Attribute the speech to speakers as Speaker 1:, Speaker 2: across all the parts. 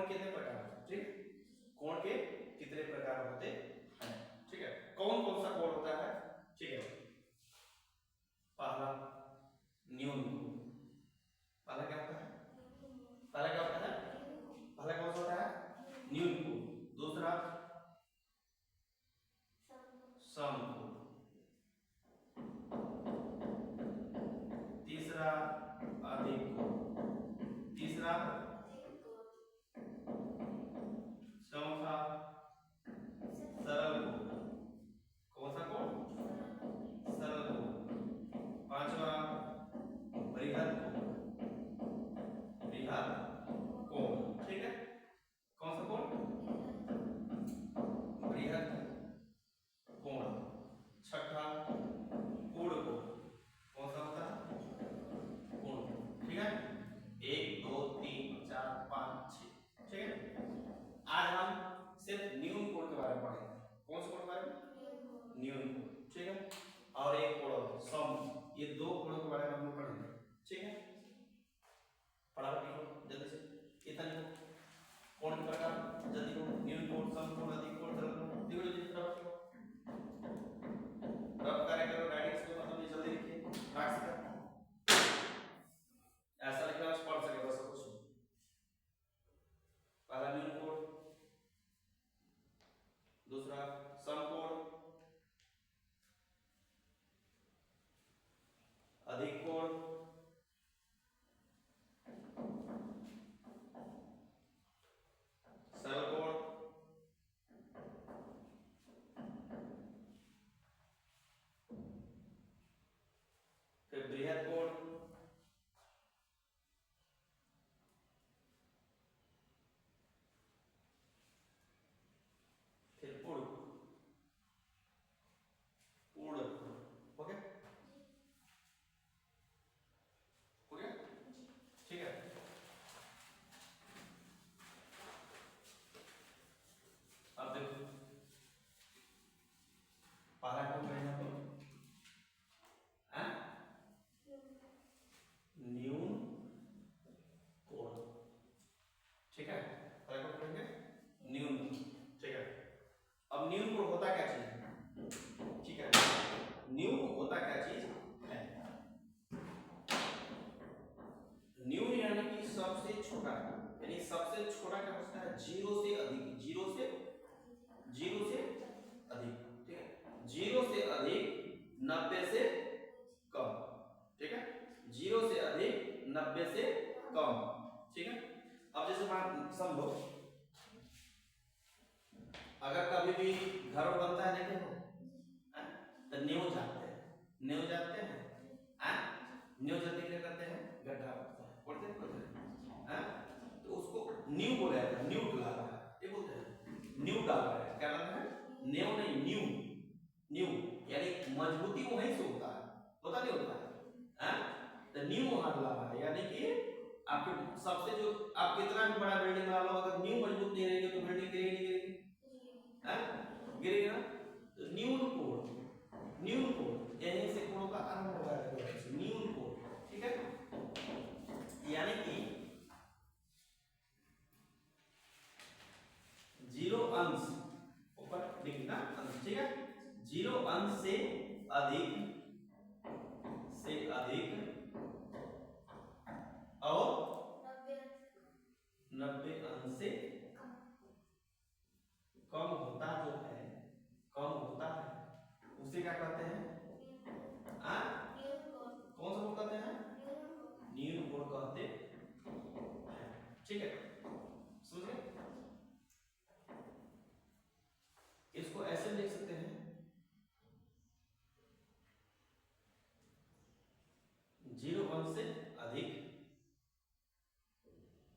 Speaker 1: कोण कितने प्रकार होते हैं, ठीक, कोण के कितने प्रकार होते हैं, ठीक है। कौन कौन सा कोण होता है, ठीक है। पहला न्यून कोण, पहला क्या होता है, पहला क्या होता है, पहला कौन सा होता है, न्यून कोण। दूसरा सम कोण, तीसरा अधिक कोण, तीसरा चौथा सरल कोण, कौन सा कोण, सरल कोण। पांचवा बृहद कोण, बृहद कोण, ठीक है। कौन सा कोण, बृहद कोण। छठा पूर्ण कोण, कौन सा होता है, पूर्ण कोण, ठीक है। 1 2 3 4 5 6, ठीक है। आज हम सिर्फ न्यून कोण के बारे में पढ़ेंगे। कौन से कोण के बारे में, न्यून कोण, ठीक है। और एक कोण सम, ये दो कोणों के बारे में हम लोग पढ़ेंगे, ठीक है। फटाफट लिखो जल्दी से, इतना लिखो कोण के प्रकार, जल्दी लिखो, न्यून कोण, सम कोण, अधिक कोण, सरल कोण, लिखो जल्दी फटाफट। रफ कार्य करो, राइटिंग को मतलब जल्दी लिखिए, नोट्स का ऐसा लिखना पढ़ सके बस कुछ। पहला न्यून कोण, दूसरा सम कोण, अधिक कोण, सरल कोण, फिर बृहद कोण, फिर पूर्ण, पूर्ण कोण, हो गया, हो गया, ठीक है। अब देखो पहला कोण है तो न्यून कोण, ठीक है। पहला कोण पढ़ेंगे न्यून कोण, ठीक है। अब न्यून कोण होता क्या चीज है, ठीक है। न्यून होता क्या चीज है, न्यून यानी कि सबसे छोटा, यानी सबसे छोटा क्या होता है, जीरो से अधिक, जीरो से अधिक, ठीक है। जीरो से अधिक 90 से कम, ठीक है। जीरो से अधिक 90 से कम, ठीक है। अब जैसे मान समझो अगर कभी भी घर बनता है देखे हो, तो नींव जाते हैं, नींव जाते हैं, नींव जाते क्या करते हैं, गड्ढा खोदते हैं, तो उसको नींव बोला जाता है, नींव डाला है, ये बोलते हैं नींव डाल रहा है, क्या नाम है, नींव नहीं नींव, नींव यानी मजबूती वहीं से होता नहीं होता है, तो नींव वहां डाला है, यानी कि आपके सबसे जो आप कितना भी बड़ा बिल्डिंग बना लो, अगर नींव मजबूत नहीं रहेगी तो बिल्डिंग गिरेगी नहीं गिरेगी, गिरेगी ना। तो न्यून कोण, न्यून कोण यहीं से कोणों का आरंभ हो रहा है, न्यून कोण, ठीक है। यानी कि जीरो अंश ऊपर लिखना अंश, ठीक है। जीरो अंश से अधिक और 90 अंश से कम होता जो है, कम होता है उसे क्या कहते हैं, कौन सा कोण कहते हैं, न्यून कोण कहते हैं, ठीक है। समझ गए, इसको ऐसे लिख सकते हैं, जीरो अंश से अधिक,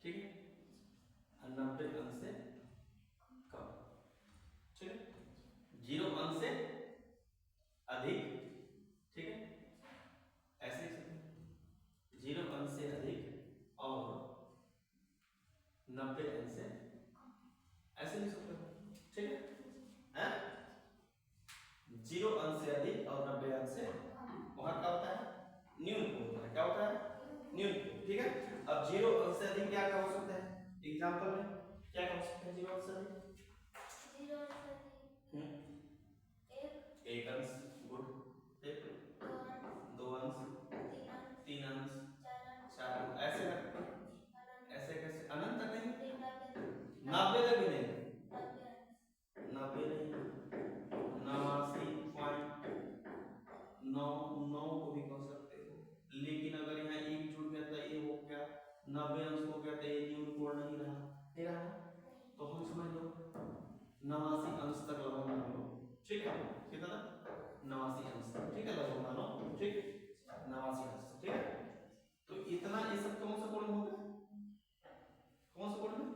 Speaker 1: ठीक है, 90 अंश से कम, ठीक है। जीरो अंश से अधिक, ठीक है, ऐसे लिख सकते हैं, जीरो अंश से अधिक और 90 अंश से, ऐसे लिख सकते हो, ठीक है। जीरो अंश से अधिक और 90 अंश से, वहां क्या होता है, न्यून कोण होता है, क्या होता है, न्यून कोण, ठीक है। अब जीरो अंश से अधिक क्या क्या हो सकता है, एग्जांपल में क्या कर सकते हैं? 0 अंश एक अंश, गुड, फिर 2 अंश, 3 अंश, 4 अंश, ऐसे रखते हैं। ऐसे कैसे? अनंत तक नहीं, 90 तक भी नहीं, 90 नहीं, 89.99 को भी कह सकते हो। लेकिन अगर यहाँ एक जुड़ गया तो ये हो गया 90 अंश हो गया तो ये न्यून कोण नहीं रहा, नहीं रहा, तो हम समझ लो 89 अंश तक लगभग मान लो, ठीक है? कितना था? 89 अंश, ठीक है, लगभग मानो, ठीक, 89 अंश, ठीक है? तो इतना ये सब कौन सा कोण हो गया? कौन सा कोण में?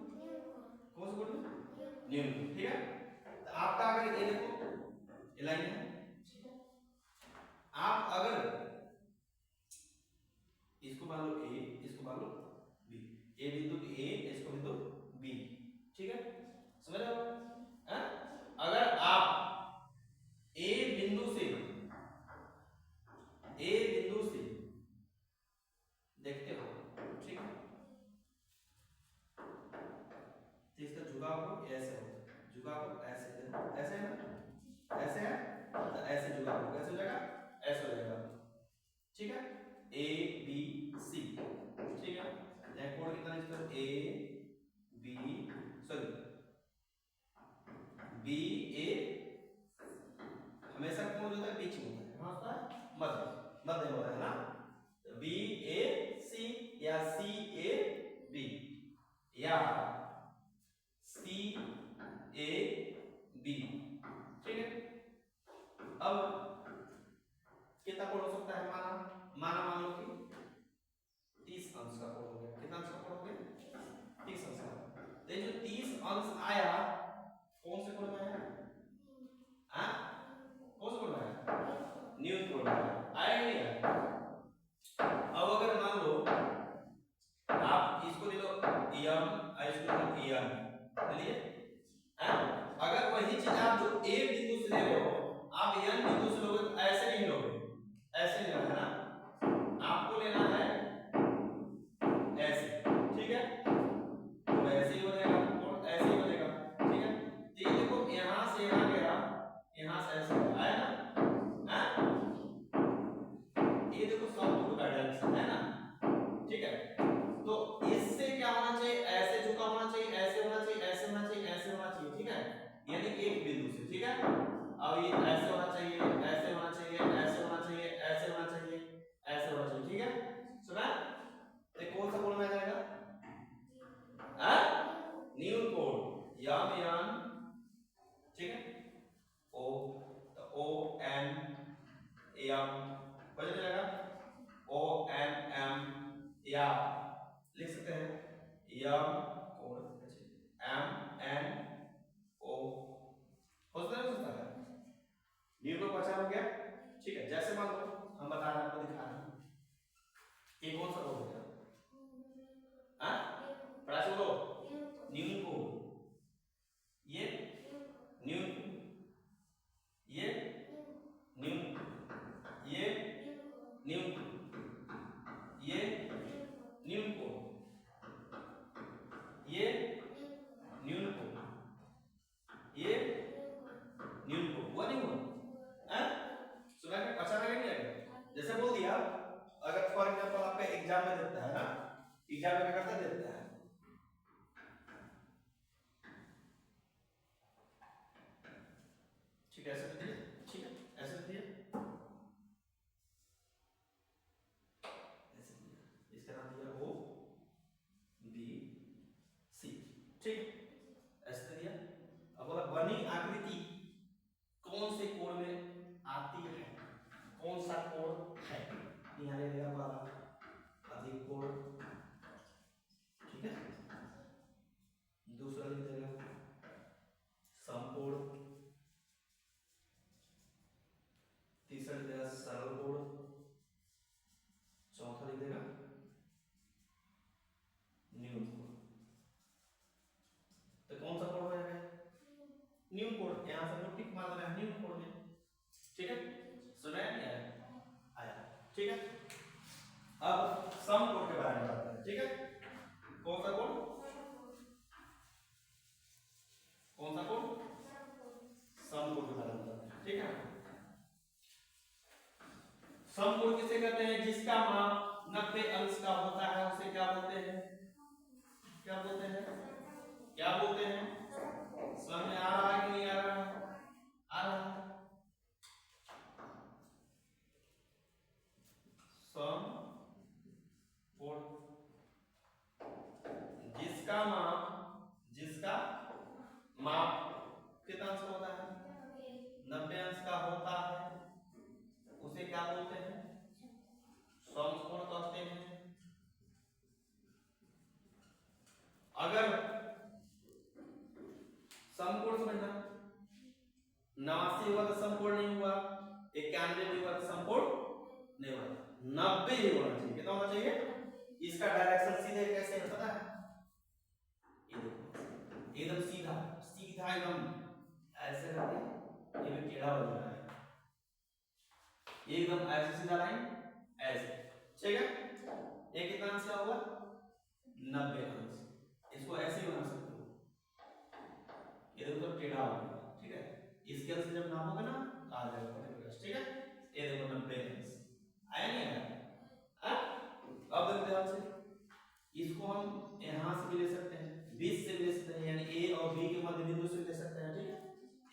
Speaker 1: कौन सा कोण में? न्यून, ठीक है? तो आपका अगर ये देखो ये लाइन है, आप अगर इसको मान लो ए, इसको मान लो बी, ए बिंदु ए, इसको बिंदु बी, ठीक है? समझ रहे हो? हैं? अगर आप ए बिंदु से देखते हो, ठीक है, तो इसका झुकाव ऐसे होगा, झुकाव ऐसे, ऐसे है ना, ऐसे है, तो ऐसे झुकाव कैसे हो जाएगा? ऐसे हो जाएगा, ठीक है? ए बी सी, ठीक है? यह कोण कितना है इसका? ए बी, सॉरी बी ए, हमेशा कोण जो होता है बीच में होता है, कहां होता है? मध्य, मध्य में होता है ना? बी ए सी या सी ए बी या सी ए बी, ठीक है? अब कितना कोण हो सकता है? माना मान लो कि 30 अंश का कोण हो गया। कितना अंश का कोण हो गया? 30 अंश का। तो ये जो 30 अंश आया कौन से कोण में आया? हाँ, कौन से कोण में आया? न्यून कोण में आया, नहीं आया? अब अगर मान लो आप इसको ले लो एम, इसको ले लो एम, चलिए, अगर वही चीज आप जो ए बिंदु से ले रहे हो आप एन बिंदु से लोगे तो ऐसे नहीं लोगे, ऐसे नहीं लेना है ना, आपको लेना है ऐसे, ठीक है? तो ऐसे ही बनेगा और ऐसे ही बनेगा, ठीक है? तो ये देखो यहां से यहां गया, यहां से ऐसे आया ना, हैं? ये देखो सब का डायरेक्शन है ना, ठीक है? तो इससे क्या होना चाहिए? ऐसे झुका होना चाहिए, ऐसे होना चाहिए, ऐसे होना चाहिए, ऐसे होना चाहिए, ठीक है? यानी एक बिंदु से, ठीक है? अब ये ऐसे होना चाहिए, ऐसे होना चाहिए, ऐसे होना चाहिए, ऐसे होना चाहिए, ऐसे होना चाहिए, ठीक है? सुना? तो कौन सा कोण में आ जाएगा? न्यून कोण, यम एन, ठीक है? ओ, तो ओ एन एम बन जाएगा, ओ एन एम या लिख सकते हैं यम कोण एम एन ओ, हो सकता है न्यून को पहचान हो गया, ठीक है? जैसे मान लो हम बता रहे हैं, आपको दिखा रहे हैं, ये कौन सा कोण हो गया? बड़ा से बोलो, न्यून कोण, ये न्यून, ये न्यून, ये न्यून, ये न्यून कोण, ये न्यून कोण, ये न्यून कोण, हुआ नहीं हुआ? सुना के पहचाना नहीं आएगा? जैसे बोल दिया, अगर फॉर एग्जांपल आपका एग्जाम में देता है ना, एग्जाम में क्या करता है? देता है, ठीक है? ऐसे दिया, ठीक है? ऐसे दिया, ऐसे दिया, इसका नाम दिया ओ बी सी, ठीक? ऐसे दिया। अब बोला बनी आकृति कौन से कोण में आती है? कौन सा कोण है? यहाँ ले लिया वाला अधिक कोण, 91 अंश का होता है उसे क्या बोलते हैं? क्या बोलते हैं? क्या बोलते हैं? समझ में आ रहा है कि नहीं आ रहा है? आ रहा है। सम कोण जिसका माप कितना अंश का होता है? 90 अंश का होता है उसे क्या बोलते हैं? समकोण कहते हैं। अगर समकोण समझना, 89 हुआ तो समकोण नहीं हुआ, 91 भी हुआ तो समकोण नहीं हुआ, 90 ही होना चाहिए। कितना होना चाहिए? इसका डायरेक्शन सीधे कैसे है पता है? ये देखो एकदम सीधा सीधा एकदम ऐसे करके ये भी टेढ़ा हो जाता है, एकदम ऐसे सीधा लाइन ऐसे, ठीक है? ये कितना अंश का होगा? 90 अंश। इसको ऐसे ही बना सकते हो, ये देखो तो टेढ़ा हो गया, ठीक है? इसके अंश जब नापोगे ना आ जाएगा परफेक्ट, ठीक है? ये देखो 90 अंश आया नहीं आया? अब देखते हैं हमसे, इसको हम यहां से भी ले सकते हैं, 20 से भी ले सकते हैं, यानी ए और बी के मध्य बिंदु से ले सकते हैं, ठीक है?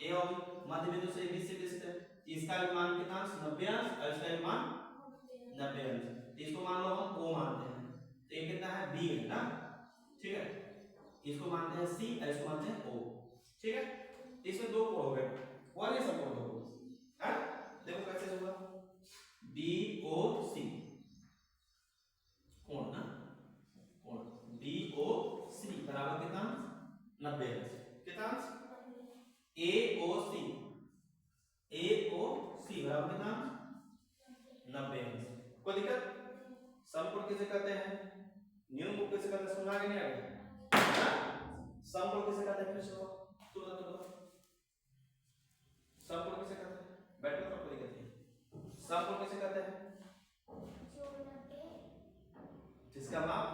Speaker 1: ए और बी मध्य बिंदु से 20 से ले सकते हैं। इसका भी मान कितना अंश? 90 अंश, और इसका भी मान 90 अंश। तो इसको मान लो हम ओ मानते हैं, तो ये कितना है? बी है ना, ठीक है? इसको मानते हैं सी और इसको मानते हैं ओ, ठीक है? इसमें दो कोण हो गए, वन ये सब कोण हो गए, है? देखो कैसे होगा, बी ओ सी कोण ना, कोण बी ओ सी बराबर कितना? 90 अंश। कितना अंश? ए ओ सी बराबर कितना? 90 अंश। कोई दिक्कत? समकोण किसे कहते हैं? न्यून कोण किसे कहते हैं? सुना कि नहीं आ गया? समकोण किसे कहते हैं? फिर से तो बता समकोण किसे कहते हैं? बैठो तो कोई दिक्कत नहीं। समकोण किसे कहते हैं? जिसका माप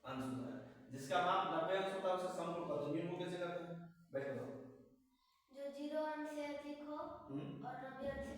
Speaker 1: अंश होता है, जिसका माप 90 अंश होता है उसे समकोण कहते हैं। न्यून कोण किसे कहते हैं? बैठो
Speaker 2: जो 0 अंश से अधिक हो और 90 अंश